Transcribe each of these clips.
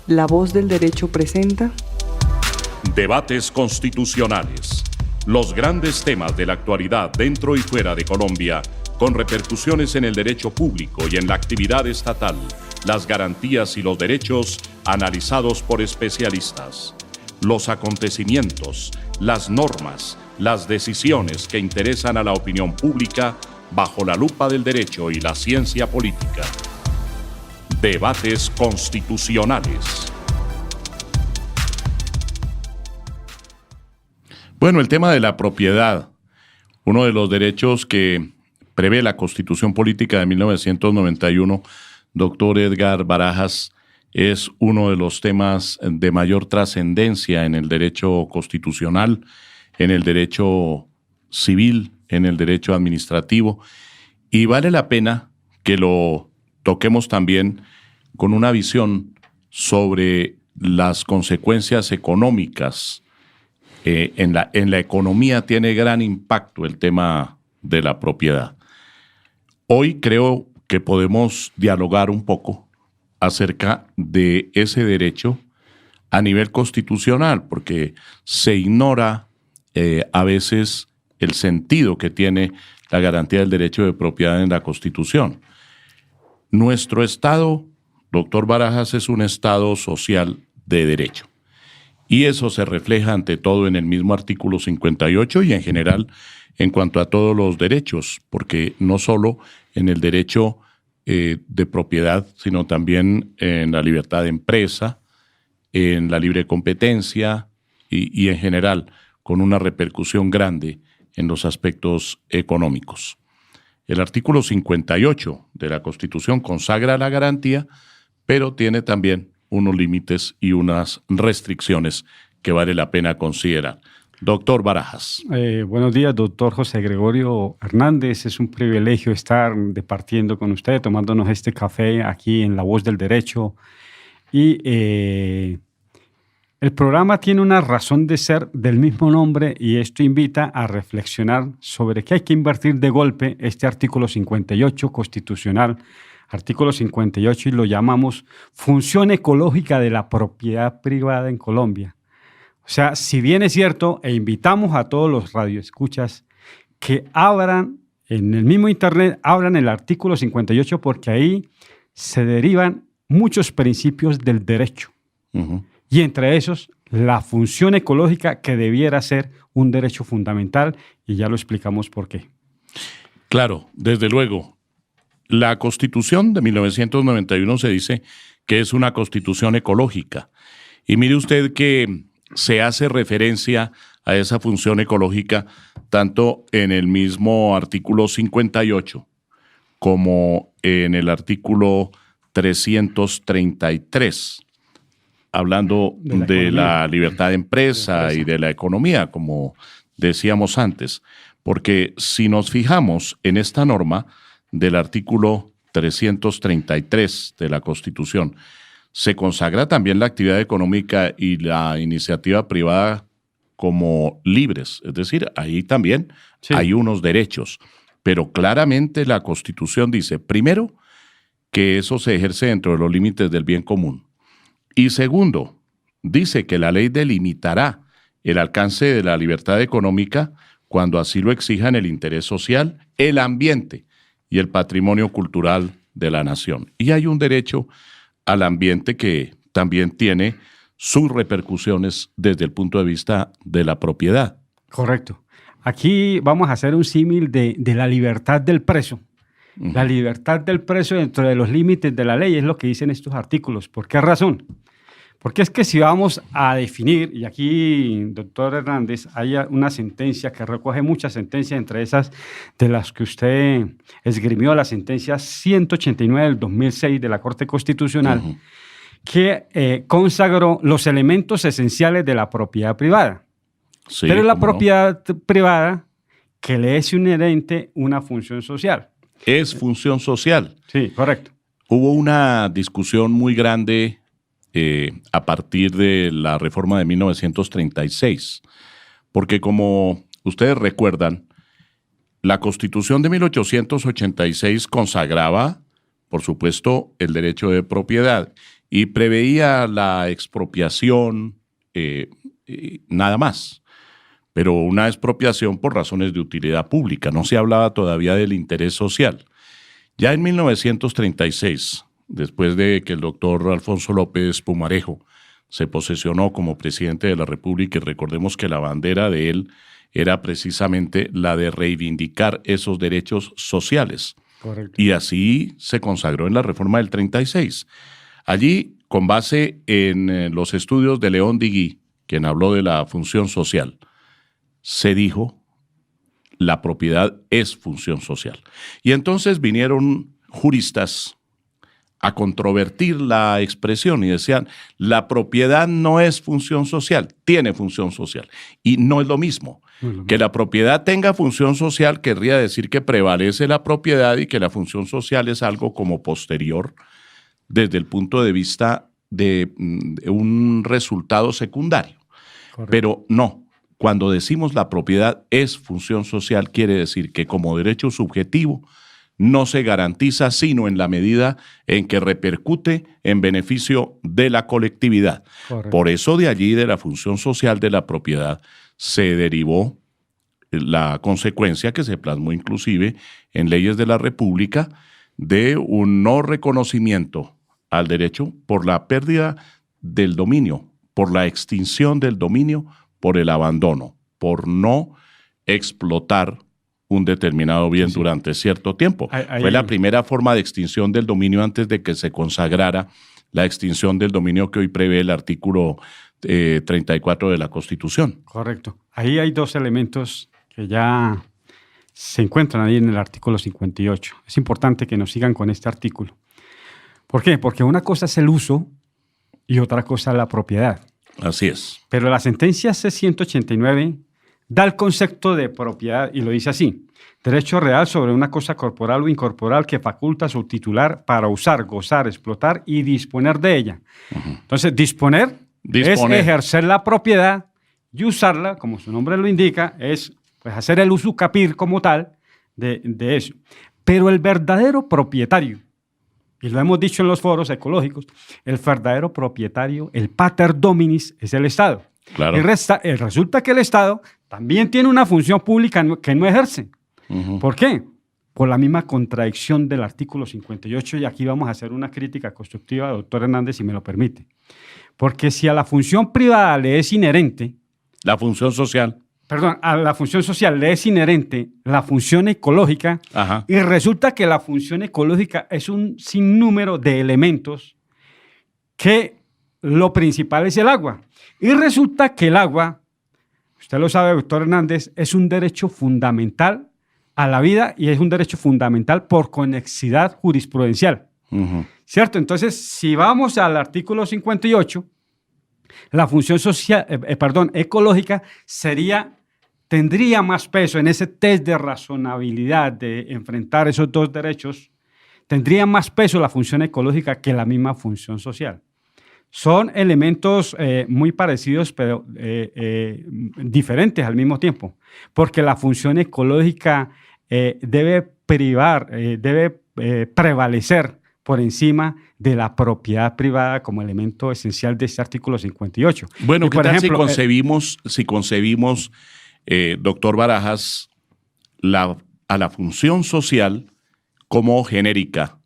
La Voz del Derecho presenta Debates constitucionales. Los grandes temas de la actualidad dentro y fuera de Colombia, con repercusiones en el derecho público y en la actividad estatal, las garantías y los derechos analizados por especialistas. Los acontecimientos, las normas, las decisiones que interesan a la opinión pública bajo la lupa del derecho y la ciencia política. Debates constitucionales. Bueno, el tema de la propiedad, uno de los derechos que prevé la Constitución Política de 1991, doctor Edgar Barajas, es uno de los temas de mayor trascendencia en el derecho constitucional, en el derecho civil, en el derecho administrativo, y vale la pena que lo toquemos también con una visión sobre las consecuencias económicas. En la economía tiene gran impacto el tema de la propiedad. Hoy creo que podemos dialogar un poco acerca de ese derecho a nivel constitucional, porque se ignora a veces el sentido que tiene la garantía del derecho de propiedad en la Constitución. Nuestro Estado, doctor Barajas, es un Estado social de derecho. Y eso se refleja ante todo en el mismo artículo 58 y en general en cuanto a todos los derechos, porque no solo en el derecho de propiedad, sino también en la libertad de empresa, en la libre competencia y en general con una repercusión grande en los aspectos económicos. El artículo 58 de la Constitución consagra la garantía, pero tiene también unos límites y unas restricciones que vale la pena considerar. Doctor Barajas. Buenos días, doctor José Gregorio Hernández. Es un privilegio estar departiendo con usted, tomándonos este café aquí en La Voz del Derecho. Y el programa tiene una razón de ser del mismo nombre y esto invita a reflexionar sobre que hay que invertir de golpe este artículo 58 constitucional, artículo 58, y lo llamamos función ecológica de la propiedad privada en Colombia. O sea, si bien es cierto, e invitamos a todos los radioescuchas que abran en el mismo internet, abran el artículo 58 porque ahí se derivan muchos principios del derecho. Uh-huh. Y entre esos, la función ecológica que debiera ser un derecho fundamental, y ya lo explicamos por qué. Claro, desde luego. La Constitución de 1991 se dice que es una constitución ecológica. Y mire usted que se hace referencia a esa función ecológica tanto en el mismo artículo 58 como en el artículo 333, hablando de la libertad de empresa y de la economía, como decíamos antes. Porque si nos fijamos en esta norma del artículo 333 de la Constitución, se consagra también la actividad económica y la iniciativa privada como libres. Es decir, ahí también hay unos derechos. Pero claramente la Constitución dice, primero, que eso se ejerce dentro de los límites del bien común. Y segundo, dice que la ley delimitará el alcance de la libertad económica cuando así lo exijan el interés social, el ambiente y el patrimonio cultural de la nación. Y hay un derecho al ambiente que también tiene sus repercusiones desde el punto de vista de la propiedad. Correcto. Aquí vamos a hacer un símil de la libertad del preso. Uh-huh. La libertad del preso dentro de los límites de la ley es lo que dicen estos artículos. ¿Por qué razón? Porque es que si vamos a definir, y aquí, doctor Hernández, hay una sentencia que recoge muchas sentencias, entre esas de las que usted esgrimió, la sentencia 189 del 2006 de la Corte Constitucional, uh-huh, que consagró los elementos esenciales de la propiedad privada. Sí, pero la propiedad privada que le es inherente una función social. Es función social. Sí, correcto. Hubo una discusión muy grande a partir de la reforma de 1936, porque como ustedes recuerdan, la Constitución de 1886 consagraba, por supuesto, el derecho de propiedad y preveía la expropiación, nada más. Pero una expropiación por razones de utilidad pública. No se hablaba todavía del interés social. Ya en 1936, después de que el doctor Alfonso López Pumarejo se posesionó como presidente de la República, y recordemos que la bandera de él era precisamente la de reivindicar esos derechos sociales. Correcto. Y así se consagró en la reforma del 36. Allí, con base en los estudios de León Digui, quien habló de la función social, se dijo, la propiedad es función social. Y entonces vinieron juristas a controvertir la expresión y decían, la propiedad no es función social, tiene función social. Y no es lo mismo. Que la propiedad tenga función social querría decir que prevalece la propiedad y que la función social es algo como posterior desde el punto de vista de un resultado secundario. Correcto. Pero no. Cuando decimos la propiedad es función social, quiere decir que como derecho subjetivo no se garantiza sino en la medida en que repercute en beneficio de la colectividad. Correcto. Por eso de allí, de la función social de la propiedad, se derivó la consecuencia que se plasmó inclusive en leyes de la República de un no reconocimiento al derecho por la pérdida del dominio, por la extinción del dominio, por el abandono, por no explotar un determinado bien durante cierto tiempo. Fue la primera forma de extinción del dominio antes de que se consagrara la extinción del dominio que hoy prevé el artículo 34 de la Constitución. Correcto. Ahí hay dos elementos que ya se encuentran ahí en el artículo 58. Es importante que nos sigan con este artículo. ¿Por qué? Porque una cosa es el uso y otra cosa es la propiedad. Así es. Pero la sentencia C-189 da el concepto de propiedad y lo dice así: derecho real sobre una cosa corporal o incorporal que faculta a su titular para usar, gozar, explotar y disponer de ella. Entonces, disponer es ejercer la propiedad y usarla, como su nombre lo indica, es pues, hacer el usucapir como tal de eso. Pero el verdadero propietario, y lo hemos dicho en los foros ecológicos, el verdadero propietario, el pater dominis, es el Estado. Claro. Y resulta que el Estado también tiene una función pública que no ejerce. ¿Por qué? Por la misma contradicción del artículo 58, y aquí vamos a hacer una crítica constructiva, doctor Hernández, si me lo permite. Porque si a la función privada le es inherente... La función social. Perdón, a la función social le es inherente la función ecológica. Ajá. Y resulta que la función ecológica es un sinnúmero de elementos que lo principal es el agua. Y resulta que el agua, usted lo sabe, doctor Hernández, es un derecho fundamental a la vida y es un derecho fundamental por conexidad jurisprudencial. ¿Cierto? Entonces, si vamos al artículo 58, la función social, ecológica tendría más peso en ese test de razonabilidad de enfrentar esos dos derechos, tendría más peso la función ecológica que la misma función social. Son elementos muy parecidos, pero diferentes al mismo tiempo, porque la función ecológica debe prevalecer por encima de la propiedad privada como elemento esencial de este artículo 58. Bueno, ¿qué por tal ejemplo, si concebimos, doctor Barajas, a la función social como genérica,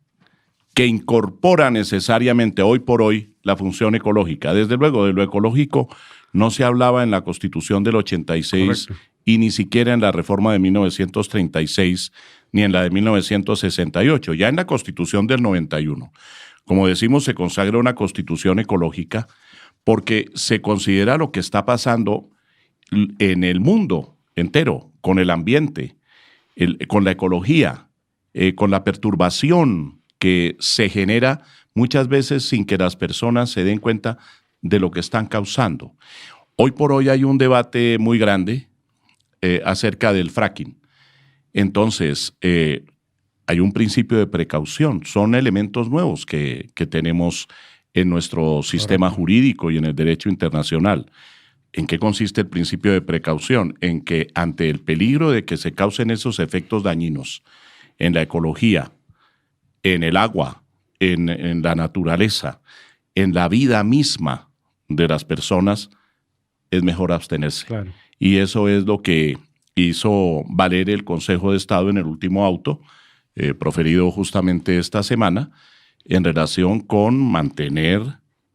que incorpora necesariamente hoy por hoy la función ecológica? Desde luego, de lo ecológico no se hablaba en la Constitución del 86. Correcto. Y ni siquiera en la reforma de 1936, ni en la de 1968, ya en la Constitución del 91. Como decimos, se consagra una Constitución ecológica porque se considera lo que está pasando en el mundo entero, con el ambiente, con la ecología, con la perturbación que se genera muchas veces sin que las personas se den cuenta de lo que están causando. Hoy por hoy hay un debate muy grande acerca del fracking. Entonces, hay un principio de precaución. Son elementos nuevos que tenemos en nuestro sistema jurídico y en el derecho internacional. ¿En qué consiste el principio de precaución? En que ante el peligro de que se causen esos efectos dañinos en la ecología, en el agua, en la naturaleza, en la vida misma de las personas, es mejor abstenerse. Claro. Y eso es lo que hizo valer el Consejo de Estado en el último auto, proferido justamente esta semana, en relación con mantener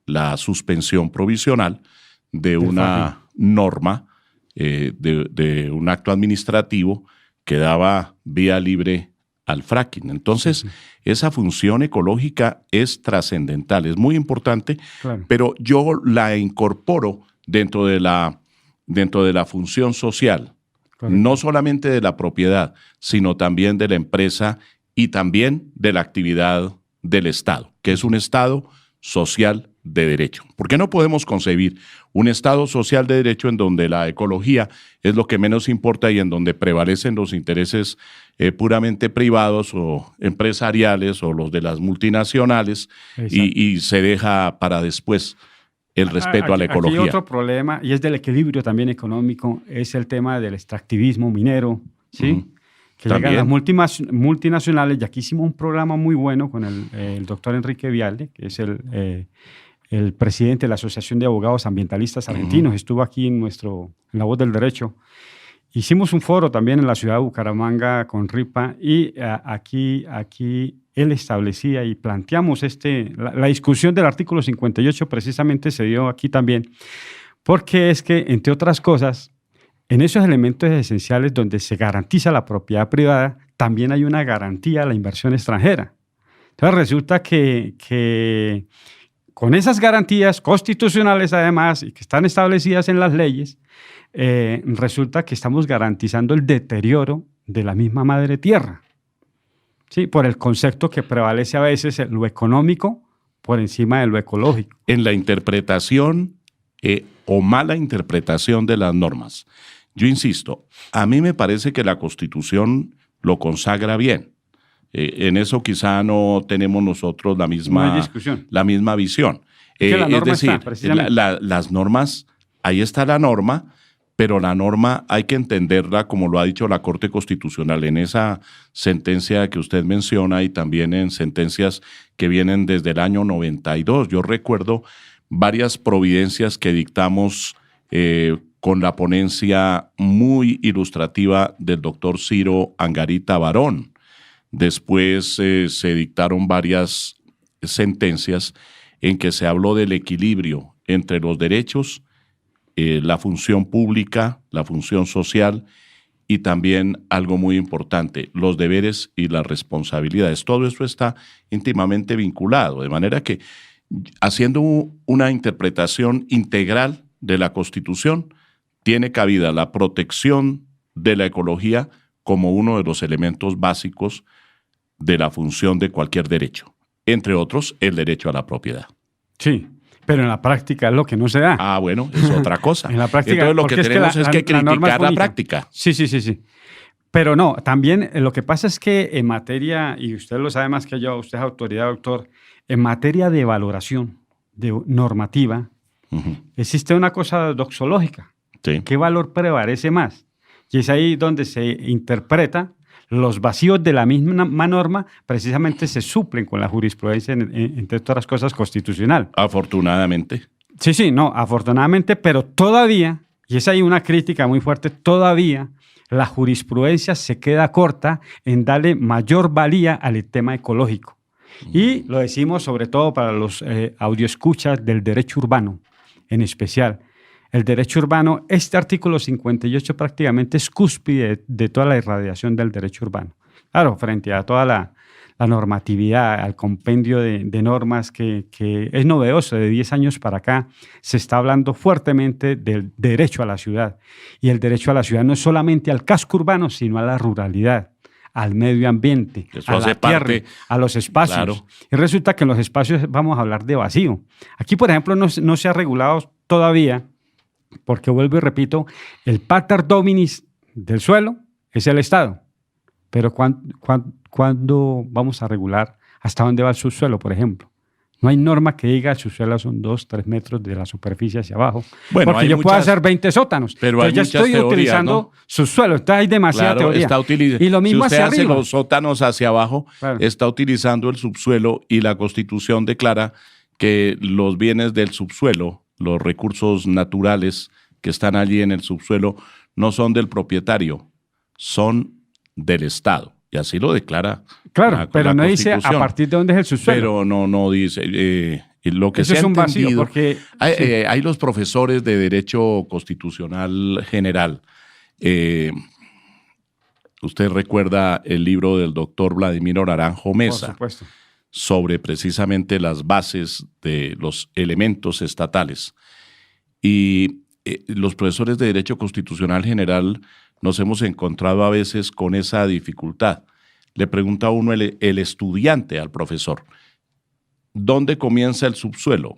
la suspensión provisional de una norma, de un acto administrativo que daba vía libre al fracking. Entonces, esa función ecológica es trascendental, es muy importante, pero yo la incorporo dentro de la función social, no solamente de la propiedad, sino también de la empresa y también de la actividad del Estado, que es un Estado social de derecho. ¿Por qué no podemos concebir un Estado social de derecho en donde la ecología es lo que menos importa y en donde prevalecen los intereses puramente privados o empresariales o los de las multinacionales y se deja para después el respeto a la ecología? Aquí otro problema, y es del equilibrio también económico, es el tema del extractivismo minero, ¿sí? Que llegan las multinacionales, y aquí hicimos un programa muy bueno con el doctor Enrique Vialde, que es el presidente de la Asociación de Abogados Ambientalistas Argentinos, estuvo aquí en La Voz del Derecho. Hicimos un foro también en la ciudad de Bucaramanga con RIPA y aquí él establecía y planteamos la discusión del artículo 58 precisamente se dio aquí también, porque es que, entre otras cosas, en esos elementos esenciales donde se garantiza la propiedad privada, también hay una garantía a la inversión extranjera. Entonces resulta que con esas garantías constitucionales además y que están establecidas en las leyes, resulta que estamos garantizando el deterioro de la misma madre tierra, ¿sí? Por el concepto que prevalece a veces lo económico por encima de lo ecológico. En la interpretación o mala interpretación de las normas. Yo insisto, a mí me parece que la Constitución lo consagra bien. En eso quizá no tenemos nosotros la misma visión. Es decir, las normas, ahí está la norma, pero la norma hay que entenderla como lo ha dicho la Corte Constitucional en esa sentencia que usted menciona y también en sentencias que vienen desde el año 92. Yo recuerdo varias providencias que dictamos con la ponencia muy ilustrativa del doctor Ciro Angarita Barón. Después se dictaron varias sentencias en que se habló del equilibrio entre los derechos, la función pública, la función social y también algo muy importante, los deberes y las responsabilidades. Todo esto está íntimamente vinculado, de manera que haciendo una interpretación integral de la Constitución, tiene cabida la protección de la ecología como uno de los elementos básicos de la función de cualquier derecho, entre otros el derecho a la propiedad. Sí, pero en la práctica es lo que no se da. Ah, bueno, es otra cosa. En la práctica, entonces lo que tenemos es que criticar la práctica. Sí. Pero no, también lo que pasa es que en materia, y usted lo sabe más que yo, usted es autoridad, doctor, en materia de valoración, de normativa, existe una cosa doxológica. Sí. ¿Qué valor prevalece más? Y es ahí donde se interpreta los vacíos de la misma norma, precisamente se suplen con la jurisprudencia, entre otras cosas, constitucional. Afortunadamente. Sí, no, afortunadamente, pero todavía, y es ahí una crítica muy fuerte, todavía la jurisprudencia se queda corta en darle mayor valía al tema ecológico. Y lo decimos sobre todo para los audioescuchas del derecho urbano, en especial. El derecho urbano, este artículo 58 prácticamente es cúspide de toda la irradiación del derecho urbano. Claro, frente a toda la normatividad, al compendio de normas que es novedoso, de 10 años para acá, se está hablando fuertemente del derecho a la ciudad. Y el derecho a la ciudad no es solamente al casco urbano, sino a la ruralidad, al medio ambiente, a la tierra, a los espacios. Claro. Y resulta que en los espacios vamos a hablar de vacío. Aquí, por ejemplo, no se ha regulado todavía, porque vuelvo y repito, el pater dominis del suelo es el Estado. Pero ¿cuándo vamos a regular hasta dónde va el subsuelo, por ejemplo? No hay norma que diga el subsuelo son 2-3 metros de la superficie hacia abajo. Bueno, porque yo puedo hacer 20 sótanos. Pero hay ya estoy teorías, utilizando, ¿no?, subsuelo. Entonces hay demasiada teoría. Y lo mismo hacia hace arriba. Los sótanos hacia abajo, claro, está utilizando el subsuelo y la Constitución declara que los bienes del subsuelo, los recursos naturales que están allí en el subsuelo, no son del propietario, son del Estado. Y así lo declara Claro, pero no dice a partir de dónde es el subsuelo. Pero no dice. Lo que eso se es ha un vacío, entendido, porque hay los profesores de Derecho Constitucional General. Usted recuerda el libro del doctor Vladimiro Naranjo Mesa, por supuesto, sobre precisamente las bases de los elementos estatales. Y los profesores de Derecho Constitucional General nos hemos encontrado a veces con esa dificultad. Le pregunta a uno el estudiante al profesor, ¿dónde comienza el subsuelo?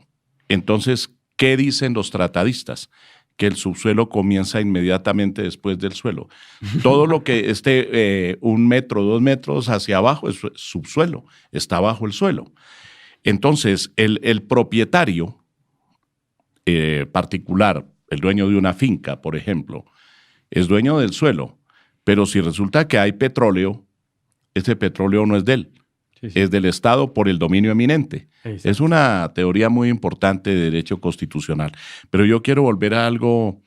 Entonces, ¿qué dicen los tratadistas? Que el subsuelo comienza inmediatamente después del suelo. Todo lo que esté 1 metro, 2 metros hacia abajo es subsuelo, está bajo el suelo. Entonces, el propietario particular, el dueño de una finca, por ejemplo, es dueño del suelo, pero si resulta que hay petróleo, ese petróleo no es de él, sí. Es del Estado por el dominio eminente. Exacto. Es una teoría muy importante de derecho constitucional. Pero yo quiero volver a algo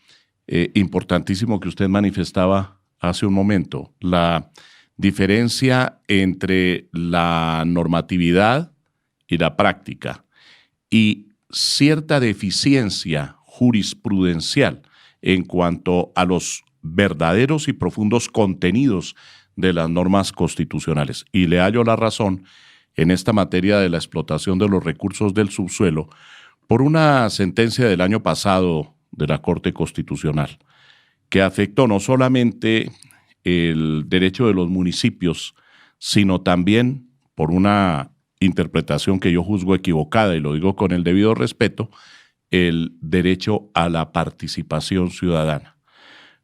importantísimo que usted manifestaba hace un momento, la diferencia entre la normatividad y la práctica y cierta deficiencia jurisprudencial en cuanto a los verdaderos y profundos contenidos de las normas constitucionales. Y le hallo la razón en esta materia de la explotación de los recursos del subsuelo por una sentencia del año pasado de la Corte Constitucional que afectó no solamente el derecho de los municipios, sino también por una interpretación que yo juzgo equivocada, y lo digo con el debido respeto, el derecho a la participación ciudadana.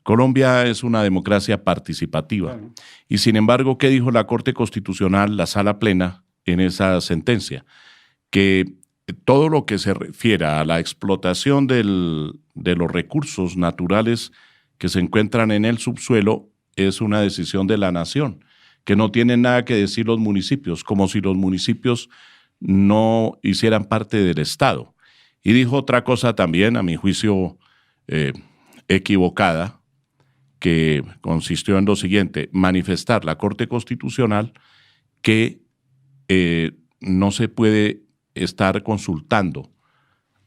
Colombia es una democracia participativa. Claro. Y sin embargo, ¿qué dijo la Corte Constitucional, la Sala Plena, en esa sentencia? Que todo lo que se refiera a la explotación de los recursos naturales que se encuentran en el subsuelo es una decisión de la nación, que no tienen nada que decir los municipios, como si los municipios no hicieran parte del Estado. Y dijo otra cosa también, a mi juicio equivocada, que consistió en lo siguiente: manifestar la Corte Constitucional que no se puede estar consultando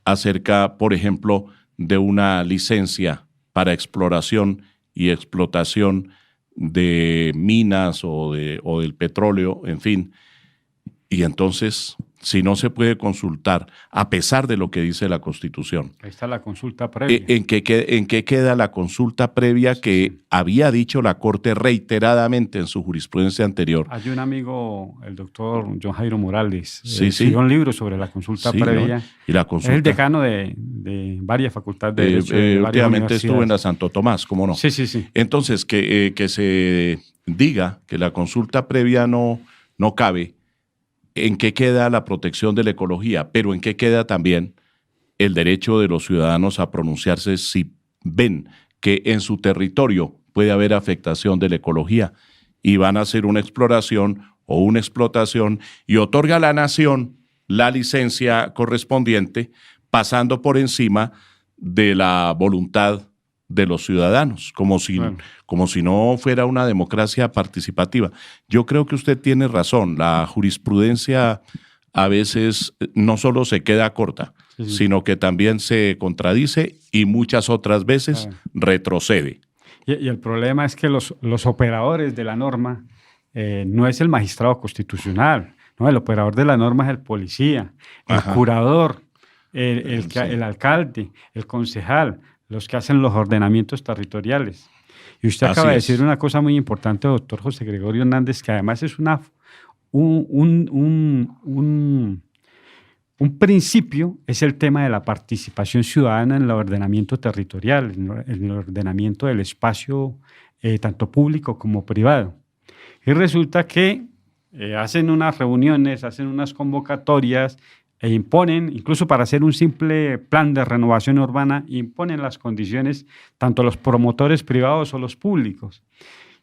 acerca, por ejemplo, de una licencia para exploración y explotación de minas o del petróleo, en fin. Y entonces, si no se puede consultar, a pesar de lo que dice la Constitución. Ahí está la consulta previa. ¿En qué queda la consulta previa que había dicho la Corte reiteradamente en su jurisprudencia anterior? Hay un amigo, el doctor John Jairo Morales, sí. escribió un libro sobre la consulta previa. ¿No? Y la consulta, es el decano de varias facultades de Derecho. Últimamente estuvo en la Santo Tomás, ¿cómo no? Sí. Entonces, que se diga que la consulta previa no cabe. ¿En qué queda la protección de la ecología? Pero ¿en qué queda también el derecho de los ciudadanos a pronunciarse si ven que en su territorio puede haber afectación de la ecología y van a hacer una exploración o una explotación y otorga a la nación la licencia correspondiente pasando por encima de la voluntad de los ciudadanos, como si no fuera una democracia participativa? Yo creo que usted tiene razón. La jurisprudencia a veces no solo se queda corta, sino que también se contradice y muchas otras veces retrocede. Y el problema es que los operadores de la norma no es el magistrado constitucional, no, el operador de la norma es el policía, el curador, el alcalde, el concejal, los que hacen los ordenamientos territoriales. Y usted acaba de decir una cosa muy importante, doctor José Gregorio Hernández, que además es un principio, es el tema de la participación ciudadana en el ordenamiento territorial, en el ordenamiento del espacio tanto público como privado. Y resulta que hacen unas reuniones, hacen unas convocatorias, e imponen, incluso para hacer un simple plan de renovación urbana, imponen las condiciones tanto los promotores privados o los públicos.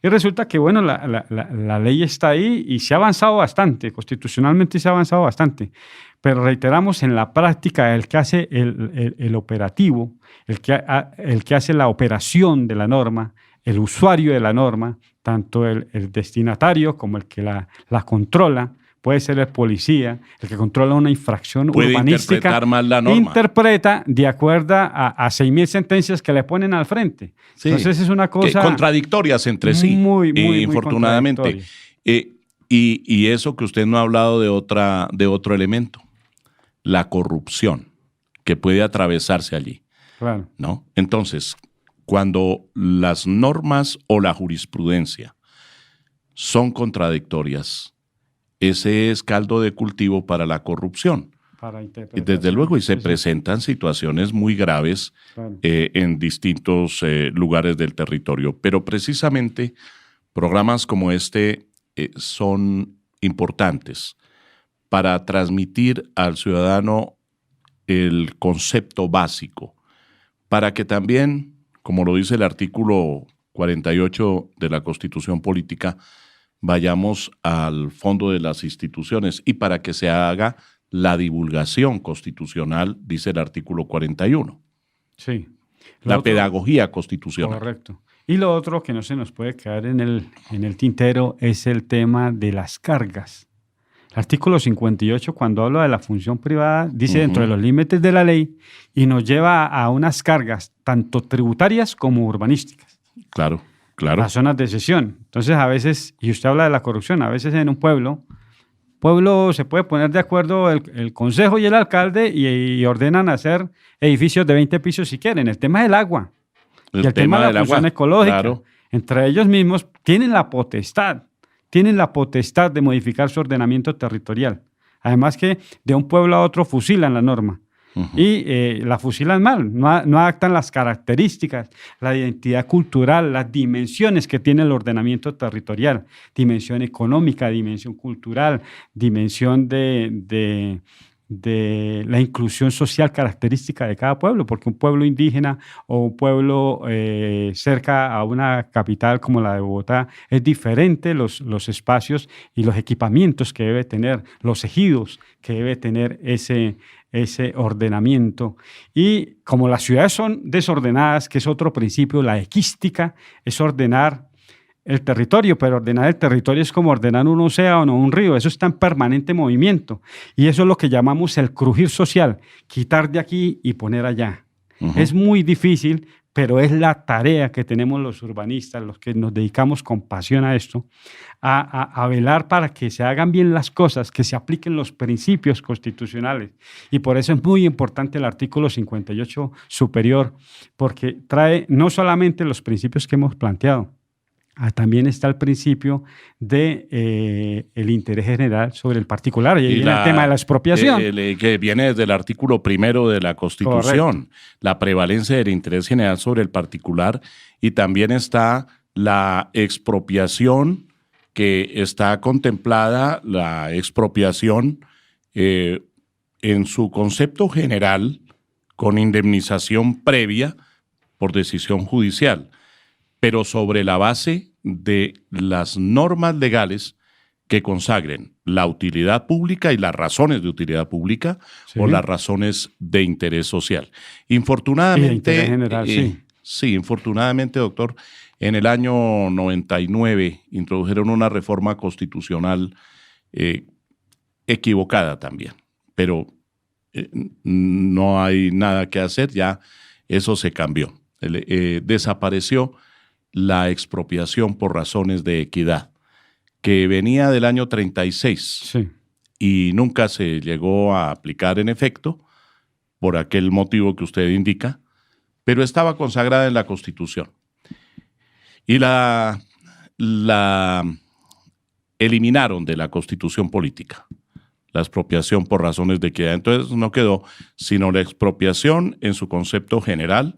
Y resulta que, bueno, la ley está ahí y se ha avanzado bastante, constitucionalmente se ha avanzado bastante, pero reiteramos, en la práctica, el que hace el operativo, el que hace la operación de la norma, el usuario de la norma, tanto el destinatario como el que la controla, puede ser el policía, el que controla una infracción puede urbanística, interpretar mal la norma. interpreta de acuerdo a 6.000 sentencias que le ponen al frente. Sí, entonces es una cosa contradictorias entre sí, muy infortunadamente. Y eso que usted no ha hablado de otro elemento, la corrupción que puede atravesarse allí. Claro. ¿No? Entonces, cuando las normas o la jurisprudencia son contradictorias, ese es caldo de cultivo para la corrupción. Y desde luego, y se presentan situaciones muy graves, claro, en distintos lugares del territorio. Pero precisamente programas como este son importantes para transmitir al ciudadano el concepto básico, para que también, como lo dice el artículo 48 de la Constitución Política, vayamos al fondo de las instituciones y para que se haga la divulgación constitucional, dice el artículo 41. Sí. La pedagogía constitucional. Correcto. Y lo otro que no se nos puede quedar en el tintero es el tema de las cargas. El artículo 58, cuando habla de la función privada, dice dentro de los límites de la ley y nos lleva a unas cargas tanto tributarias como urbanísticas. Claro. Claro. Las zonas de cesión. Entonces, a veces, y usted habla de la corrupción, a veces en un pueblo se puede poner de acuerdo el consejo y el alcalde y ordenan hacer edificios de 20 pisos si quieren. El tema del agua y el tema de la función ecológica. Claro. Entre ellos mismos tienen la potestad de modificar su ordenamiento territorial. Además que de un pueblo a otro fusilan la norma. Y la fusilan mal, no adaptan las características, la identidad cultural, las dimensiones que tiene el ordenamiento territorial, dimensión económica, dimensión cultural, dimensión de la inclusión social característica de cada pueblo, porque un pueblo indígena o un pueblo cerca a una capital como la de Bogotá es diferente los espacios y los equipamientos que debe tener, los ejidos que debe tener ese ordenamiento. Y como las ciudades son desordenadas, que es otro principio, la equística es ordenar el territorio, pero ordenar el territorio es como ordenar un océano o un río, eso está en permanente movimiento. Y eso es lo que llamamos el crujir social, quitar de aquí y poner allá. Es muy difícil, pero es la tarea que tenemos los urbanistas, los que nos dedicamos con pasión a esto, a velar para que se hagan bien las cosas, que se apliquen los principios constitucionales. Y por eso es muy importante el artículo 58 superior, porque trae no solamente los principios que hemos planteado, también está el principio de el interés general sobre el particular. Y ahí viene el tema de la expropiación. Que viene desde el artículo 1 de la Constitución. Correcto. La prevalencia del interés general sobre el particular. Y también está la expropiación, que está contemplada, la expropiación en su concepto general, con indemnización previa por decisión judicial, pero sobre la base de las normas legales que consagren la utilidad pública y las razones de utilidad pública, sí, o las razones de interés social. Infortunadamente, y de interés general, sí. Sí, infortunadamente, doctor, en el año 99 introdujeron una reforma constitucional equivocada también, pero no hay nada que hacer, ya eso se cambió. Desapareció la expropiación por razones de equidad, que venía del año 36, sí, y nunca se llegó a aplicar en efecto por aquel motivo que usted indica, pero estaba consagrada en la Constitución. Y la eliminaron de la Constitución política, la expropiación por razones de equidad. Entonces no quedó sino la expropiación en su concepto general,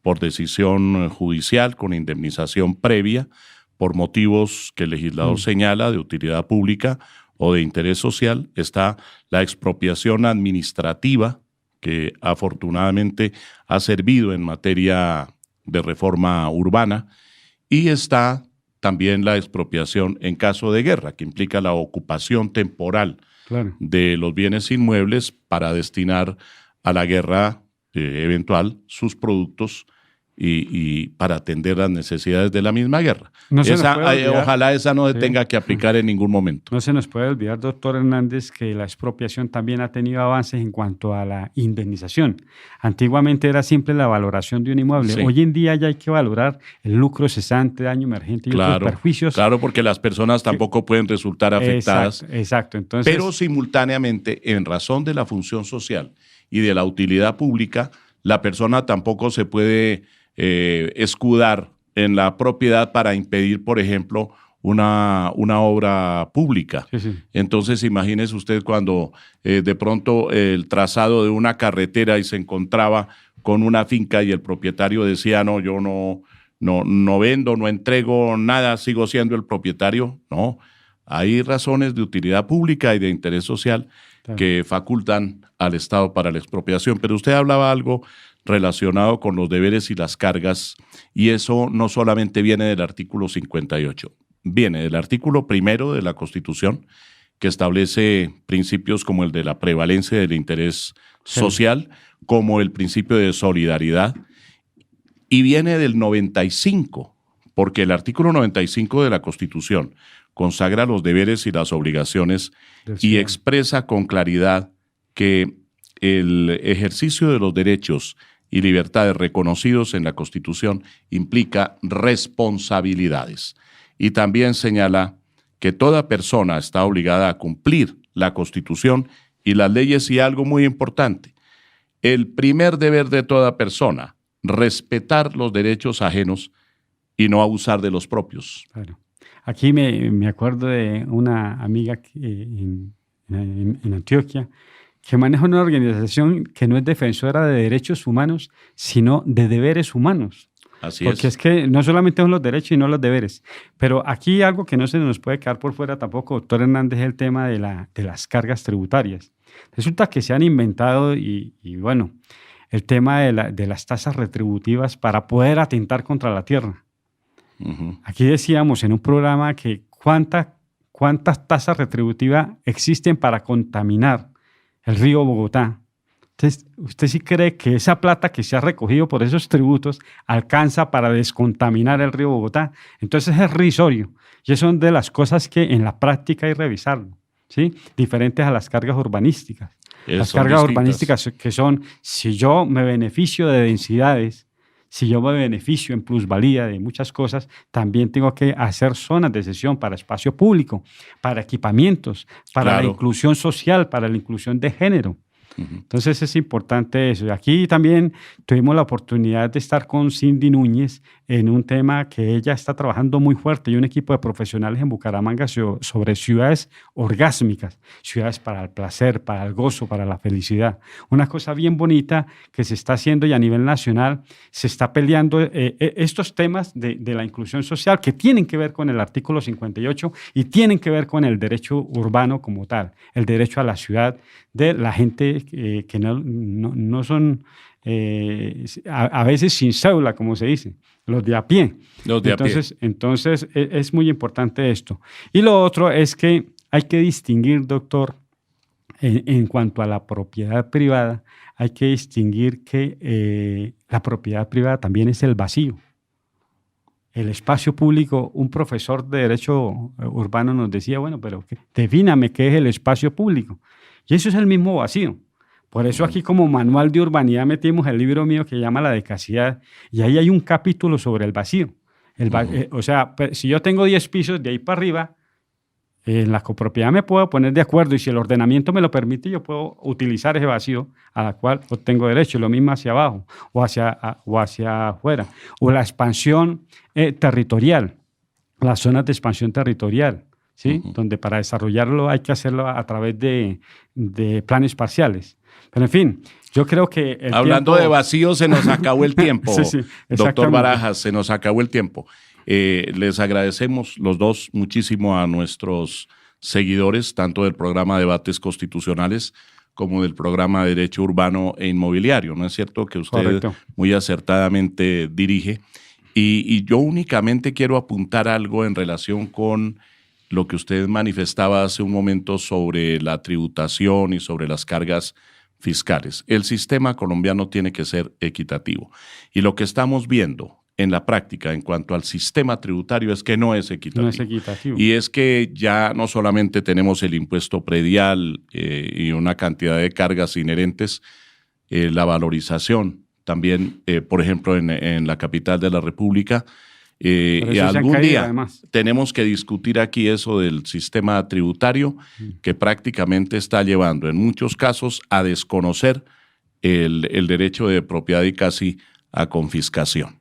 por decisión judicial con indemnización previa por motivos que el legislador señala de utilidad pública o de interés social. Está la expropiación administrativa, que afortunadamente ha servido en materia de reforma urbana, y está también la expropiación en caso de guerra, que implica la ocupación temporal de los bienes inmuebles para destinar a la guerra eventual sus productos y para atender las necesidades de la misma guerra. Ojalá esa no se tenga que aplicar en ningún momento. No se nos puede olvidar, doctor Hernández, que la expropiación también ha tenido avances en cuanto a la indemnización. Antiguamente era simple la valoración de un inmueble. Sí. Hoy en día ya hay que valorar el lucro cesante, daño emergente y otros perjuicios. Claro, porque las personas tampoco pueden resultar afectadas. Exacto. Entonces, pero simultáneamente, en razón de la función social y de la utilidad pública, la persona tampoco se puede escudar en la propiedad para impedir, por ejemplo, una obra pública. Sí. Entonces, imagínese usted cuando de pronto el trazado de una carretera y se encontraba con una finca y el propietario decía, no, yo no vendo, no entrego nada, sigo siendo el propietario. No, hay razones de utilidad pública y de interés social que facultan al Estado para la expropiación. Pero usted hablaba algo relacionado con los deberes y las cargas, y eso no solamente viene del artículo 58, viene del artículo 1 de la Constitución, que establece principios como el de la prevalencia del interés social, como el principio de solidaridad, y viene del 95, porque el artículo 95 de la Constitución consagra los deberes y las obligaciones y expresa con claridad que el ejercicio de los derechos y libertades reconocidos en la Constitución implica responsabilidades. Y también señala que toda persona está obligada a cumplir la Constitución y las leyes, y algo muy importante, el primer deber de toda persona, respetar los derechos ajenos y no abusar de los propios. Claro. Aquí me acuerdo de una amiga en Antioquia que maneja una organización que no es defensora de derechos humanos, sino de deberes humanos. Así Porque es que no solamente son los derechos y no los deberes. Pero aquí algo que no se nos puede quedar por fuera tampoco, doctor Hernández, es el tema de las cargas tributarias. Resulta que se han inventado, y bueno, el tema de las tasas retributivas para poder atentar contra la tierra. Uh-huh. Aquí decíamos en un programa que cuántas tasas retributivas existen para contaminar el río Bogotá. Entonces, ¿usted sí cree que esa plata que se ha recogido por esos tributos alcanza para descontaminar el río Bogotá? Entonces es irrisorio. Y eso son de las cosas que en la práctica hay que revisarlo, ¿sí? Diferentes a las cargas urbanísticas. Las cargas urbanísticas que son, si yo me beneficio de densidades, si yo me beneficio en plusvalía de muchas cosas, también tengo que hacer zonas de cesión para espacio público, para equipamientos, para la inclusión social, para la inclusión de género. Entonces es importante eso. Aquí también tuvimos la oportunidad de estar con Cindy Núñez en un tema que ella está trabajando muy fuerte y un equipo de profesionales en Bucaramanga sobre ciudades orgásmicas, ciudades para el placer, para el gozo, para la felicidad. Una cosa bien bonita que se está haciendo y a nivel nacional se está peleando estos temas de la inclusión social que tienen que ver con el artículo 58 y tienen que ver con el derecho urbano como tal, el derecho a la ciudad de la gente que no son a veces sin cédula, como se dice, los de a pie. Entonces es muy importante esto. Y lo otro es que hay que distinguir, doctor, en cuanto a la propiedad privada, hay que distinguir que la propiedad privada también es el vacío. El espacio público, un profesor de Derecho Urbano nos decía, bueno, pero defíname qué es el espacio público. Y eso es el mismo vacío. Por eso aquí como manual de urbanidad metimos el libro mío que llama La Decacidad, y ahí hay un capítulo sobre el vacío. O sea, si yo tengo 10 pisos de ahí para arriba, en la copropiedad me puedo poner de acuerdo, y si el ordenamiento me lo permite, yo puedo utilizar ese vacío a la cual tengo derecho. Lo mismo hacia abajo o hacia afuera. O la expansión territorial, las zonas de expansión territorial, ¿sí? Donde para desarrollarlo hay que hacerlo a través de planes parciales. Pero en fin, yo creo que hablando de vacío, se nos acabó el tiempo. Sí, doctor Barajas, se nos acabó el tiempo. Les agradecemos los dos muchísimo a nuestros seguidores, tanto del programa Debates Constitucionales como del programa Derecho Urbano e Inmobiliario. ¿No es cierto? Que usted muy acertadamente dirige. Y yo únicamente quiero apuntar algo en relación con lo que usted manifestaba hace un momento sobre la tributación y sobre las cargas fiscales. El sistema colombiano tiene que ser equitativo. Y lo que estamos viendo en la práctica en cuanto al sistema tributario es que no es equitativo. No es equitativo. Y es que ya no solamente tenemos el impuesto predial y una cantidad de cargas inherentes, la valorización también, por ejemplo, en la capital de la República. Y algún día además tenemos que discutir aquí eso del sistema tributario que prácticamente está llevando en muchos casos a desconocer el derecho de propiedad y casi a confiscación.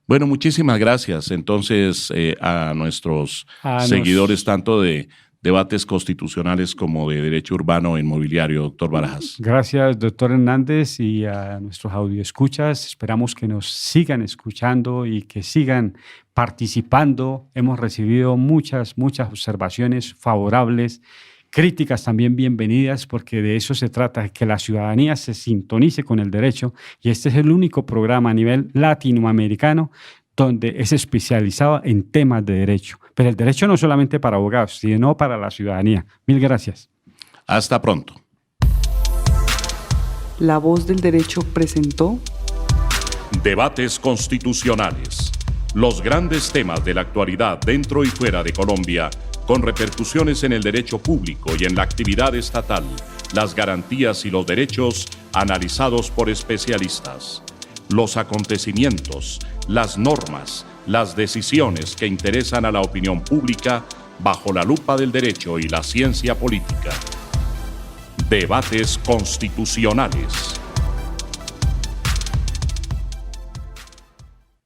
Bueno, muchísimas gracias entonces a nuestros seguidores tanto de debates constitucionales como de derecho urbano e inmobiliario, doctor Barajas. Gracias, doctor Hernández, y a nuestros audioescuchas. Esperamos que nos sigan escuchando y que sigan participando. Hemos recibido muchas observaciones favorables, críticas también bienvenidas, porque de eso se trata, que la ciudadanía se sintonice con el derecho, y este es el único programa a nivel latinoamericano donde es especializado en temas de derecho. Pero el derecho no solamente para abogados, sino para la ciudadanía. Mil gracias. Hasta pronto. La Voz del Derecho presentó Debates constitucionales. Los grandes temas de la actualidad dentro y fuera de Colombia, con repercusiones en el derecho público y en la actividad estatal, las garantías y los derechos analizados por especialistas. Los acontecimientos, las normas, las decisiones que interesan a la opinión pública bajo la lupa del derecho y la ciencia política. Debates constitucionales.